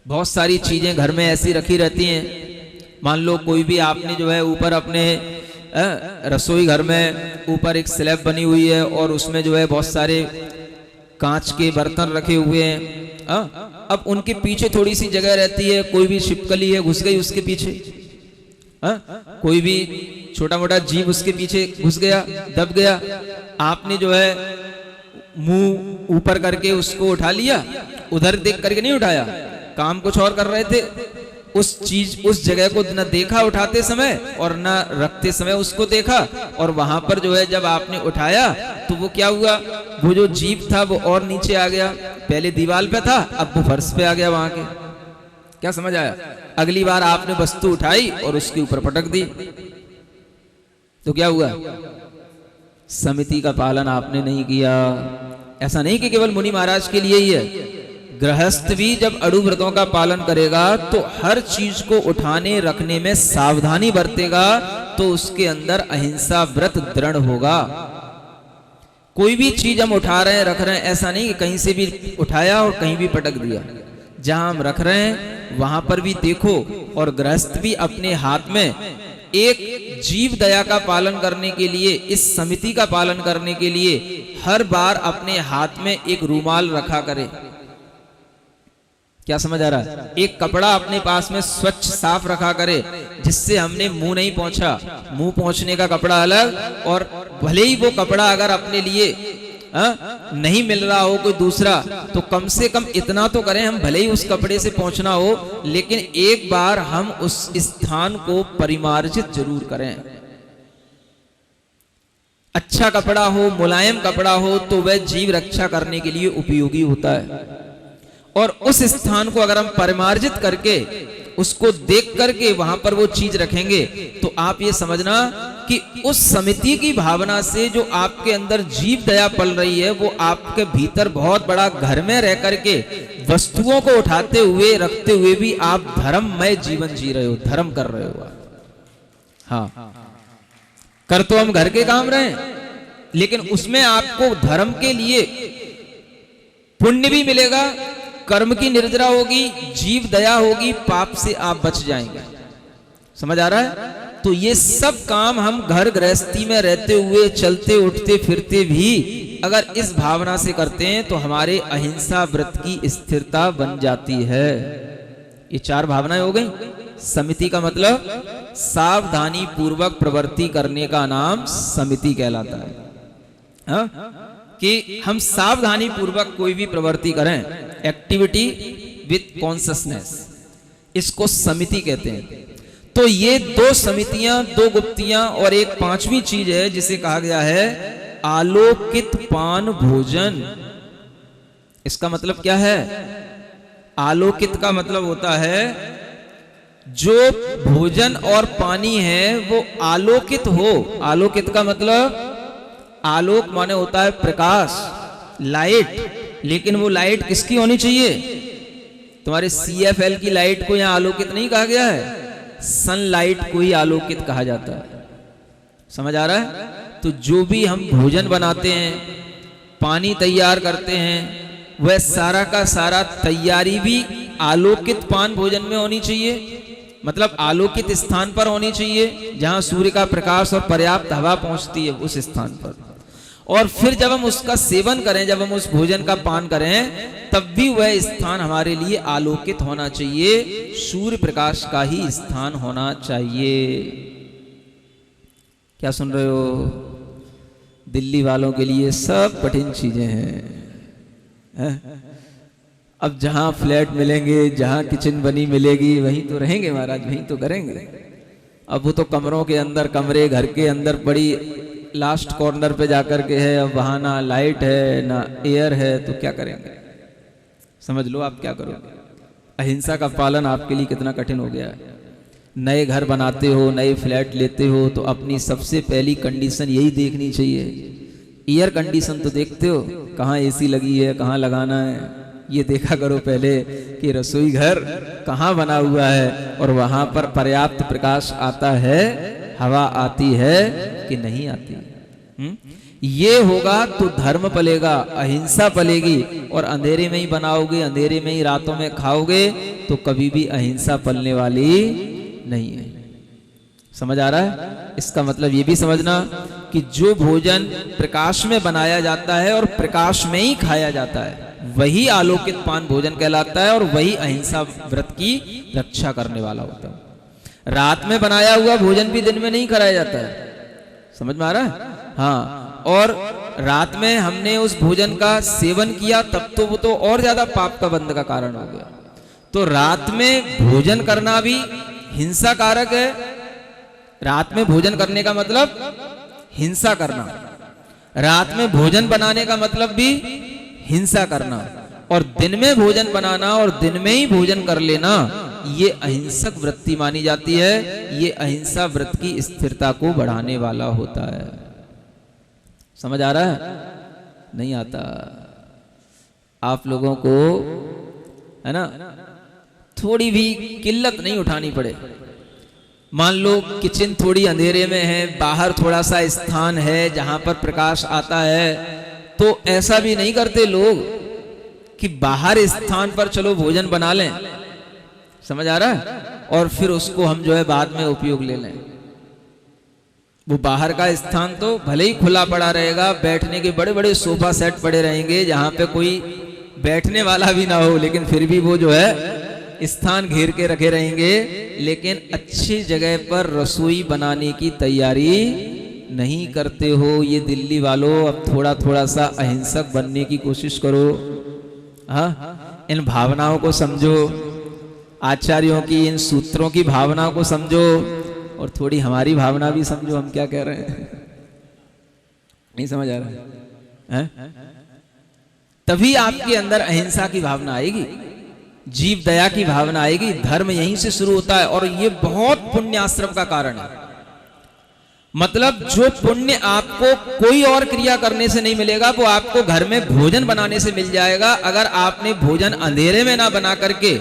बहुत सारी चीजें घर में ऐसी रखी रहती हैं। मान लो कोई भी आपने जो है ऊपर अपने रसोई घर में ऊपर एक स्लैब बनी हुई है और उसमें जो है बहुत सारे कांच के बर्तन रखे हुए हैं। अब उनके पीछे थोड़ी सी जगह रहती है, कोई भी छिपकली है घुस गई उसके पीछे, कोई भी छोटा मोटा जीव उसके पीछे घुस गया, दब गया, आपने जो है मुंह ऊपर करके उसको उठा लिया, उधर देख करके नहीं उठाया, काम कुछ और कर रहे थे, उस जगह को न देखा उठाते समय और न रखते समय उसको देखा, और वहां पर जो है जब आपने उठाया तो वो क्या हुआ, वो जो जीव था वो और नीचे आ गया, पहले दीवार पे था अब वो फर्श पे आ गया वहां के। क्या समझ आया? अगली बार आपने वस्तु उठाई और उसके ऊपर पटक दी तो क्या हुआ, समिति का पालन आपने नहीं किया। ऐसा नहीं कि केवल मुनि महाराज के लिए ही है, गृहस्थ भी जब अड़ु व्रतों का पालन करेगा तो हर चीज को उठाने रखने में सावधानी बरतेगा तो उसके अंदर अहिंसा व्रत दृढ़ होगा। कोई भी चीज हम उठा रहे हैं रख रहे हैं, ऐसा नहीं कि कहीं से भी उठाया और कहीं भी पटक दिया। जहां हम रख रहे हैं वहां पर भी देखो, और गृहस्थ भी अपने हाथ में एक जीव दया का पालन करने के लिए, इस समिति का पालन करने के लिए हर बार अपने हाथ में एक रूमाल रखा करे। क्या समझ आ रहा है? एक कपड़ा अपने पास में स्वच्छ साफ रखा करे जिससे हमने मुंह नहीं पहुंचा, मुंह पहुंचने का कपड़ा अलग, और भले ही वो कपड़ा अगर अपने लिए नहीं मिल रहा हो कोई दूसरा तो कम से कम इतना तो करें, हम भले ही उस कपड़े से पहुंचना हो लेकिन एक बार हम उस स्थान को परिमार्जित जरूर करें। अच्छा कपड़ा हो, मुलायम कपड़ा हो तो वह जीव रक्षा करने के लिए उपयोगी होता है, और उस स्थान को अगर हम परिमार्जित करके उसको देख करके वहां पर वो चीज रखेंगे तो आप ये समझना कि उस समिति की भावना से जो आपके अंदर जीव दया पल रही है वो आपके भीतर बहुत बड़ा घर में रह करके वस्तुओं को उठाते हुए रखते हुए भी आप धर्ममय जीवन जी रहे हो, धर्म कर रहे हो। हाँ, कर तो हम घर के काम रहे लेकिन उसमें आपको धर्म के लिए पुण्य भी मिलेगा, कर्म की निर्जरा होगी, जीव दया होगी, पाप से आप बच जाएंगे। समझ आ रहा है? तो ये सब काम हम घर गृहस्थी में रहते हुए, चलते उठते फिरते भी अगर इस भावना से करते हैं तो हमारे अहिंसा व्रत की स्थिरता बन जाती है। ये 4 भावनाएं हो गई। समिति का मतलब सावधानी पूर्वक प्रवृत्ति करने का नाम समिति कहलाता है। हाँ? कि हम सावधानी पूर्वक कोई भी प्रवृत्ति करें, एक्टिविटी विथ कॉन्शियसनेस, इसको समिति कहते हैं। तो ये 2 समितियां, 2 गुप्तियां और एक 5वीं चीज है जिसे कहा गया है आलोकित पान भोजन। इसका मतलब क्या है? आलोकित का मतलब होता है जो भोजन और पानी है वो आलोकित हो। आलोकित का मतलब, आलोक माने होता है प्रकाश, लाइट, लेकिन वो लाइट किसकी होनी चाहिए? तुम्हारे CFL की लाइट को यहां आलोकित नहीं कहा गया है, सनलाइट को ही आलोकित कहा जाता है। समझ आ रहा है? तो जो भी हम भोजन बनाते हैं, पानी तैयार करते हैं, वह सारा का सारा तैयारी भी आलोकित पान भोजन में होनी चाहिए, मतलब आलोकित स्थान पर होनी चाहिए जहां सूर्य का प्रकाश और पर्याप्त हवा पहुंचती है उस स्थान पर। और फिर जब हम उसका सेवन करें, जब हम उस भोजन का पान करें, तब भी वह स्थान हमारे लिए आलोकित होना चाहिए, सूर्य प्रकाश का ही स्थान होना चाहिए। क्या सुन रहे हो? दिल्ली वालों के लिए सब कठिन चीजें हैं। अब जहां फ्लैट मिलेंगे, जहां किचन बनी मिलेगी, वहीं तो रहेंगे महाराज, वहीं तो करेंगे। अब वो तो कमरों के अंदर, कमरे घर के अंदर बड़ी लास्ट कॉर्नर पे जाकर के है, अब वहां ना लाइट है ना एयर है, तो क्या करेंगे? समझ लो आप क्या करोगे। अहिंसा का पालन आपके लिए कितना कठिन हो गया है। नए घर बनाते हो, नए फ्लैट लेते हो तो अपनी सबसे पहली कंडीशन यही देखनी चाहिए। एयर कंडीशन तो देखते हो, कहाँ AC लगी है, कहाँ लगाना है, ये देखा करो पहले कि रसोई घर कहाँ बना हुआ है और वहां पर पर्याप्त प्रकाश आता है, हवा आती है कि नहीं आती। ये होगा तो धर्म पलेगा, अहिंसा पलेगी। और अंधेरे में ही बनाओगे, अंधेरे में ही रातों में खाओगे तो कभी भी अहिंसा पलने वाली नहीं है। समझ आ रहा है? इसका मतलब ये भी समझना कि जो भोजन प्रकाश में बनाया जाता है और प्रकाश में ही खाया जाता है वही आलोकित पान भोजन कहलाता है और वही अहिंसा व्रत की रक्षा करने वाला होता है। रात में बनाया हुआ भोजन भी दिन में नहीं खाया जाता है। समझ में आ रहा है? हाँ, और रात में हमने उस भोजन का सेवन किया तब तो वो तो और ज्यादा पाप का बंध का कारण हो गया। तो रात में भोजन करना भी हिंसा कारक है। रात में भोजन करने का मतलब हिंसा करना, रात में भोजन बनाने का मतलब भी हिंसा करना, और दिन में भोजन बनाना और दिन में ही भोजन कर लेना ये अहिंसक वृत्ति मानी जाती है। ये अहिंसा व्रत की स्थिरता को बढ़ाने वाला होता है। समझ आ रहा है? नहीं आता? आप लोगों को है ना थोड़ी भी किल्लत नहीं उठानी पड़े। मान लो किचन थोड़ी अंधेरे में है, बाहर थोड़ा सा स्थान है जहां पर प्रकाश आता है, तो ऐसा भी नहीं करते लोग कि बाहर स्थान पर चलो भोजन बना लें। समझ आ रहा है? और फिर उसको हम जो है बाद में उपयोग ले लें। वो बाहर का स्थान तो भले ही खुला पड़ा रहेगा, बैठने के बड़े बड़े सोफा सेट पड़े रहेंगे जहां पे कोई बैठने वाला भी ना हो, लेकिन फिर भी वो जो है स्थान घेर के रखे रहेंगे, लेकिन अच्छी जगह पर रसोई बनाने की तैयारी नहीं करते हो। ये दिल्ली वालों, अब थोड़ा थोड़ा सा अहिंसक बनने की कोशिश करो। हाँ, इन भावनाओं को समझो, आचार्यों की इन सूत्रों की भावनाओं को समझो, और थोड़ी हमारी भावना भी समझो। हम क्या कह रहे हैं? नहीं समझ आ रहा है? तभी आपके अंदर अहिंसा की भावना आएगी, जीव दया की भावना आएगी। धर्म यहीं से शुरू होता है और ये बहुत पुण्य आश्रम का कारण है। मतलब जो पुण्य आपको कोई और क्रिया करने से नहीं मिलेगा, वो आपको घर में भोजन बनाने से मिल जाएगा। अगर आपने भोजन अंधेरे में ना बना करके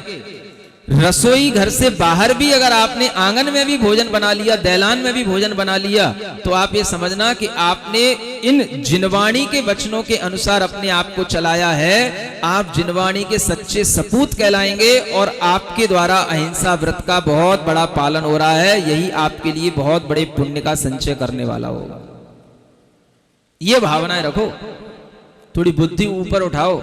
रसोई घर से बाहर भी अगर आपने आंगन में भी भोजन बना लिया, दैलान में भी भोजन बना लिया, तो आप ये समझना कि आपने इन जिनवाणी के वचनों के अनुसार अपने आप को चलाया है। आप जिनवाणी के सच्चे सपूत कहलाएंगे और आपके द्वारा अहिंसा व्रत का बहुत बड़ा पालन हो रहा है। यही आपके लिए बहुत बड़े पुण्य का संचय करने वाला होगा। ये भावनाएं रखो, थोड़ी बुद्धि ऊपर उठाओ।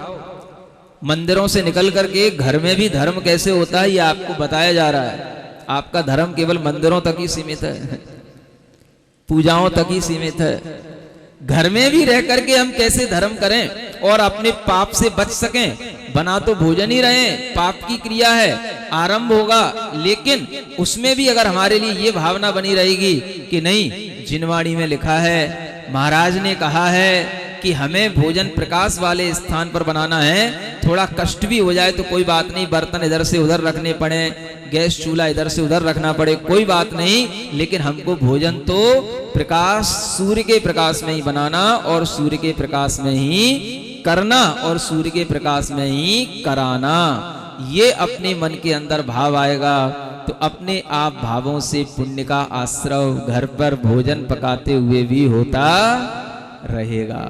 मंदिरों से निकल करके घर में भी धर्म कैसे होता है ये आपको बताया जा रहा है। आपका धर्म केवल मंदिरों तक ही सीमित है, पूजाओं तक ही सीमित है। घर में भी रह करके हम कैसे धर्म करें और अपने पाप से बच सकें। बना तो भोजन ही रहे, पाप की क्रिया है, आरंभ होगा, लेकिन उसमें भी अगर हमारे लिए ये भावना बनी रहेगी कि नहीं, जिनवाणी में लिखा है, महाराज ने कहा है कि हमें भोजन प्रकाश वाले स्थान पर बनाना है। थोड़ा कष्ट भी हो जाए तो कोई बात नहीं, बर्तन इधर से उधर रखने पड़े, गैस चूल्हा इधर से उधर रखना पड़े, कोई बात नहीं, लेकिन हमको भोजन तो प्रकाश, सूर्य के प्रकाश में ही बनाना और सूर्य के प्रकाश में ही करना और सूर्य के प्रकाश में ही कराना। ये अपने मन के अंदर भाव आएगा तो अपने आप भावों से पुण्य का आश्रव घर पर भोजन पकाते हुए भी होता रहेगा।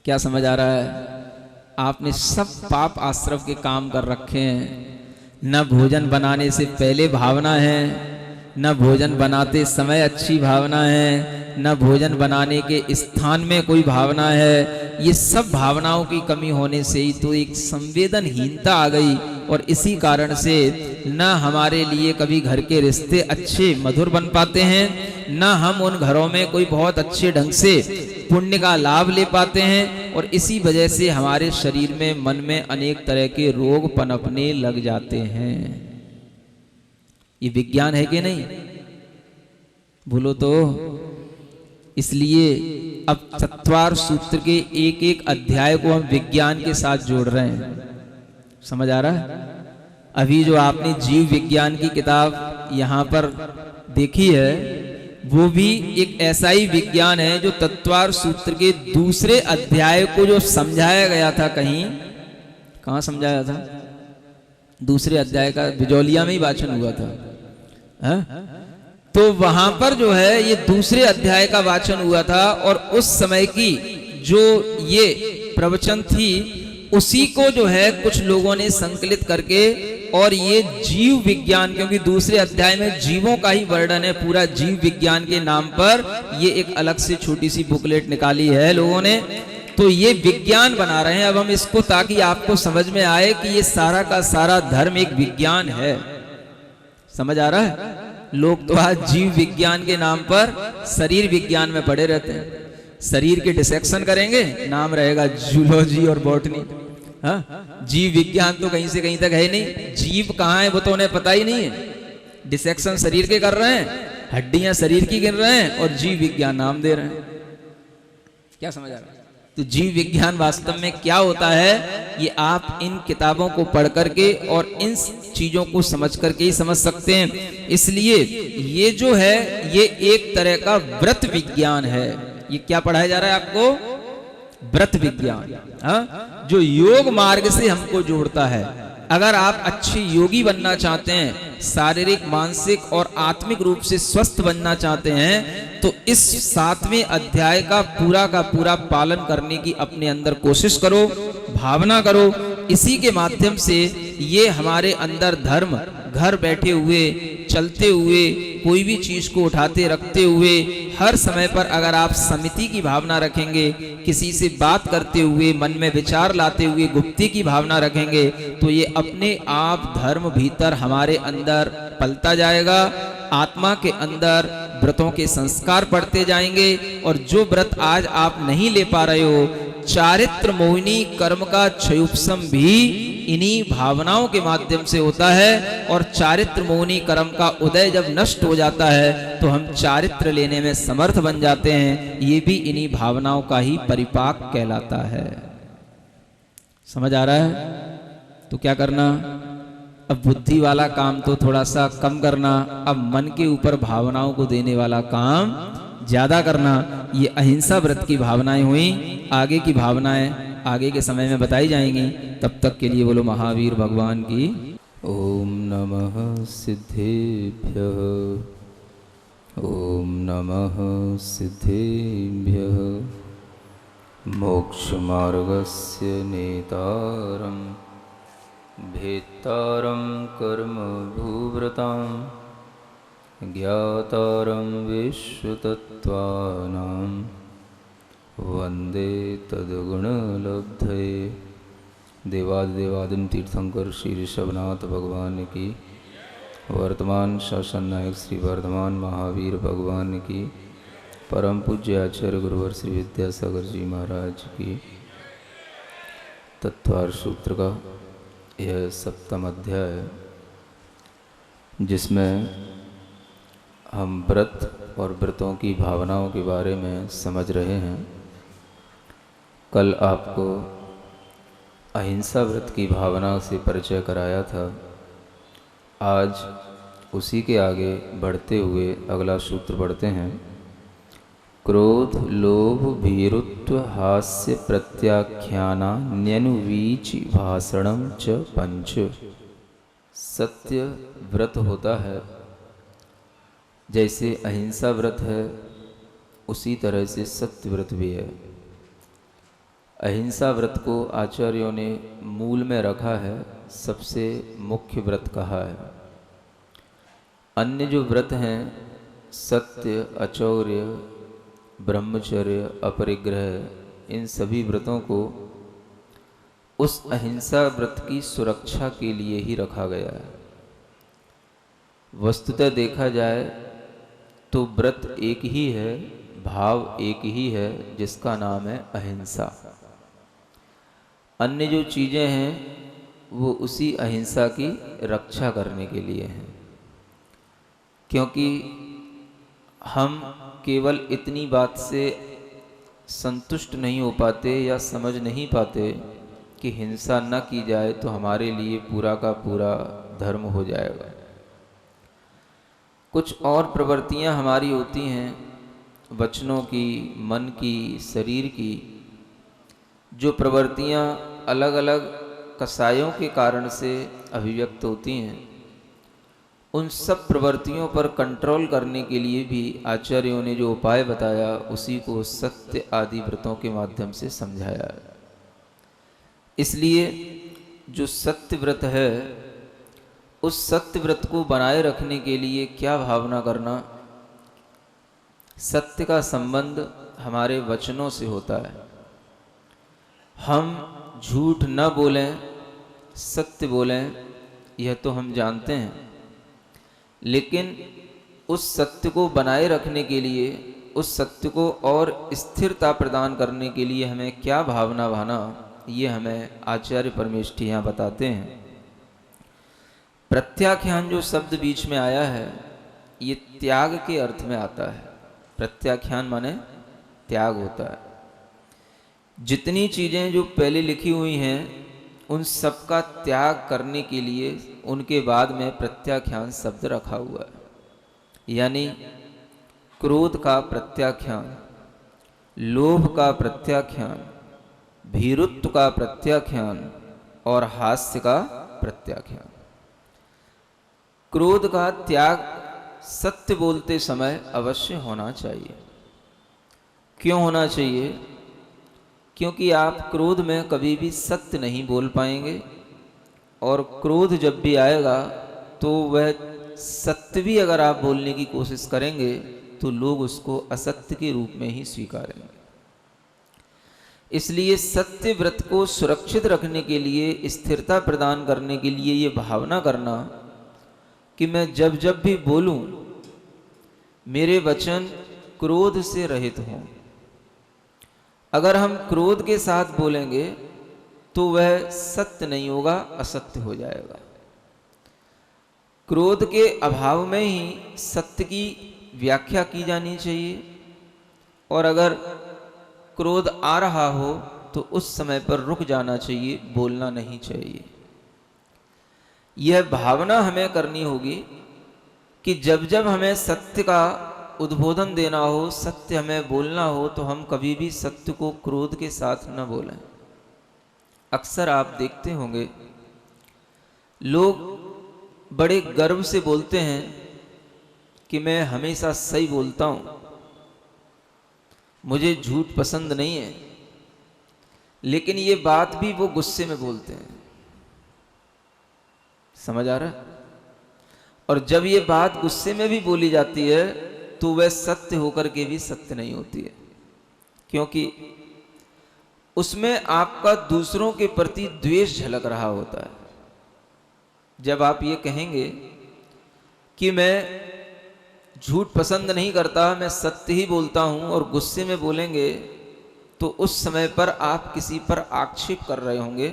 क्या समझ आ रहा है? आपने सब पाप आश्रव के काम कर रखे हैं। न भोजन बनाने से पहले भावना है, न भोजन बनाते समय अच्छी भावना है, न भोजन बनाने के स्थान में कोई भावना है। ये सब भावनाओं की कमी होने से ही तो एक संवेदनहीनता आ गई, और इसी कारण से न हमारे लिए कभी घर के रिश्ते अच्छे मधुर बन पाते हैं, न हम उन घरों में कोई बहुत अच्छे ढंग से पुण्य का लाभ ले पाते हैं, और इसी वजह से हमारे शरीर में, मन में अनेक तरह के रोग पनपने लग जाते हैं। ये विज्ञान है कि नहीं? बोलो तो। इसलिए अब चत्वार सूत्र के एक एक अध्याय को हम विज्ञान के साथ जोड़ रहे हैं। समझ आ रहा है? अभी जो आपने जीव विज्ञान की किताब यहाँ पर देखी है, वो भी एक ऐसा ही विज्ञान है जो तत्वार सूत्र के दूसरे अध्याय को जो समझाया गया था, कहाँ समझाया था? दूसरे अध्याय का बिजौलिया में ही वाचन हुआ था। है? तो वहां पर जो है ये दूसरे अध्याय का वाचन हुआ था, और उस समय की जो ये प्रवचन थी उसी को जो है कुछ लोगों ने संकलित करके और ये जीव विज्ञान, क्योंकि दूसरे अध्याय में जीवों का ही वर्णन है पूरा, जीव विज्ञान के नाम पर ये एक अलग से छोटी सी बुकलेट निकाली है लोगों ने। तो ये विज्ञान बना रहे हैं अब हम इसको, ताकि आपको समझ में आए कि ये सारा का सारा धर्म एक विज्ञान है। समझ आ रहा है? लोग तो आज जीव विज्ञान के नाम पर शरीर विज्ञान में पड़े रहते हैं। शरीर के डिसेक्शन करेंगे, नाम रहेगा जूलॉजी और बॉटनी। हाँ, जीव विज्ञान तो कहीं से कहीं तक है नहीं, जीव कहाँ है वो तो उन्हें पता ही नहीं है। डिसेक्शन शरीर के कर रहे हैं, हड्डियां शरीर की गिन रहे हैं, और जीव विज्ञान नाम दे रहे हैं। क्या समझ आ रहा है? तो जीव विज्ञान वास्तव में क्या होता है, ये आप इन किताबों को पढ़ करके और इन चीजों को समझ करके ही समझ सकते हैं। इसलिए ये जो है ये एक तरह का व्रत विज्ञान है। ये क्या पढ़ाया जा रहा है आपको? व्रत विज्ञान, हाँ, जो योग मार्ग से हमको जोड़ता है। अगर आप अच्छे योगी बनना चाहते हैं, शारीरिक, मानसिक और आत्मिक रूप से स्वस्थ बनना चाहते हैं, तो इस 7वें अध्याय का पूरा पालन करने की अपने अंदर कोशिश करो, भावना करो। इसी के माध्यम से ये हमारे अंदर धर्म घर बैठे हुए, चलते हुए, कोई भी चीज को उठाते रखते हुए, हर समय पर अगर आप समिति की भावना रखेंगे, किसी से बात करते हुए, मन में विचार लाते हुए गुप्ती की भावना रखेंगे, तो ये अपने आप धर्म भीतर हमारे अंदर पलता जाएगा। आत्मा के अंदर व्रतों के संस्कार पड़ते जाएंगे। और जो व्रत आज आप नहीं ले पा रहे हो, चारित्र मोहिनी कर्म का क्षयोपशम भी इन्हीं भावनाओं के माध्यम से होता है। और चारित्र मोहिनी कर्म का उदय जब नष्ट हो जाता है तो हम चारित्र लेने में समर्थ बन जाते हैं। ये भी इन्हीं भावनाओं का ही परिपाक कहलाता है। समझ आ रहा है? तो क्या करना, अब बुद्धि वाला काम तो थोड़ा सा कम करना, अब मन के ऊपर भावनाओं को देने वाला काम ज्यादा करना। ये अहिंसा व्रत की भावनाएं हुई। आगे की भावनाएं आगे के समय में बताई जाएंगी। तब तक के लिए बोलो महावीर भगवान की। ओम नमः सिद्धेभ्यः, ओम नमः सिद्धेभ्यः। मोक्ष मार्गस्य नेतारं भेत्तारं कर्म भूव्रतां ज्ञातारं विश्वतत्त्वानां वंदे तद्गुणलब्धये। देवादिदेवादिन तीर्थंकर श्री ऋषभनाथ भगवान की, वर्तमान शासन नायक श्री वर्धमान महावीर भगवान की, परम पूज्य आचार्य गुरुवर श्री विद्यासागर जी महाराज की। तत्वार सूत्र का यह 7वां अध्याय, जिसमें हम व्रत और व्रतों की भावनाओं के बारे में समझ रहे हैं। कल आपको अहिंसा व्रत की भावना से परिचय कराया था। आज उसी के आगे बढ़ते हुए अगला सूत्र पढ़ते हैं। क्रोध लोभ भीरुत्व हास्य प्रत्याख्याना न्यनुवीच भाषणम च पंच। सत्य व्रत होता है, जैसे अहिंसा व्रत है उसी तरह से सत्य व्रत भी है। अहिंसा व्रत को आचार्यों ने मूल में रखा है, सबसे मुख्य व्रत कहा है। अन्य जो व्रत हैं, सत्य, अचौर्य, ब्रह्मचर्य, अपरिग्रह, इन सभी व्रतों को उस अहिंसा व्रत की सुरक्षा के लिए ही रखा गया है। वस्तुतः देखा जाए तो व्रत एक ही है, भाव एक ही है, जिसका नाम है अहिंसा। अन्य जो चीज़ें हैं वो उसी अहिंसा की रक्षा करने के लिए हैं। क्योंकि हम केवल इतनी बात से संतुष्ट नहीं हो पाते या समझ नहीं पाते कि हिंसा न की जाए तो हमारे लिए पूरा का पूरा धर्म हो जाएगा। कुछ और प्रवृत्तियां हमारी होती हैं, वचनों की, मन की, शरीर की, जो प्रवृत्तियां अलग अलग कसायों के कारण से अभिव्यक्त होती हैं। उन सब प्रवृत्तियों पर कंट्रोल करने के लिए भी आचार्यों ने जो उपाय बताया, उसी को सत्य आदि व्रतों के माध्यम से समझाया है। इसलिए जो सत्य व्रत है उस सत्य व्रत को बनाए रखने के लिए क्या भावना करना। सत्य का संबंध हमारे वचनों से होता है। हम झूठ न बोलें, सत्य बोलें, यह तो हम जानते हैं, लेकिन उस सत्य को बनाए रखने के लिए, उस सत्य को और स्थिरता प्रदान करने के लिए हमें क्या भावना भाना, ये हमें आचार्य परमेष्ठी यहाँ बताते हैं। प्रत्याख्यान जो शब्द बीच में आया है, ये त्याग के अर्थ में आता है। प्रत्याख्यान माने त्याग होता है। जितनी चीज़ें जो पहले लिखी हुई हैं उन सब का त्याग करने के लिए उनके बाद में प्रत्याख्यान शब्द रखा हुआ है। यानी क्रोध का प्रत्याख्यान, लोभ का प्रत्याख्यान, भीरुत्व का प्रत्याख्यान और हास्य का प्रत्याख्यान। क्रोध का त्याग सत्य बोलते समय अवश्य होना चाहिए। क्यों होना चाहिए? क्योंकि आप क्रोध में कभी भी सत्य नहीं बोल पाएंगे, और क्रोध जब भी आएगा तो वह सत्य भी अगर आप बोलने की कोशिश करेंगे तो लोग उसको असत्य के रूप में ही स्वीकारेंगे। इसलिए सत्य व्रत को सुरक्षित रखने के लिए, स्थिरता प्रदान करने के लिए ये भावना करना कि मैं जब जब भी बोलूं मेरे वचन क्रोध से रहित हों। अगर हम क्रोध के साथ बोलेंगे तो वह सत्य नहीं होगा, असत्य हो जाएगा। क्रोध के अभाव में ही सत्य की व्याख्या की जानी चाहिए, और अगर क्रोध आ रहा हो तो उस समय पर रुक जाना चाहिए, बोलना नहीं चाहिए। यह भावना हमें करनी होगी कि जब जब हमें सत्य का उद्बोधन देना हो, सत्य हमें बोलना हो, तो हम कभी भी सत्य को क्रोध के साथ न बोलें। अक्सर आप देखते होंगे लोग बड़े गर्व से बोलते हैं कि मैं हमेशा सही बोलता हूं, मुझे झूठ पसंद नहीं है, लेकिन ये बात भी वो गुस्से में बोलते हैं। समझ आ रहा है? और जब ये बात गुस्से में भी बोली जाती है तो वह सत्य होकर के भी सत्य नहीं होती है, क्योंकि उसमें आपका दूसरों के प्रति द्वेष झलक रहा होता है। जब आप ये कहेंगे कि मैं झूठ पसंद नहीं करता, मैं सत्य ही बोलता हूं, और गुस्से में बोलेंगे, तो उस समय पर आप किसी पर आक्षेप कर रहे होंगे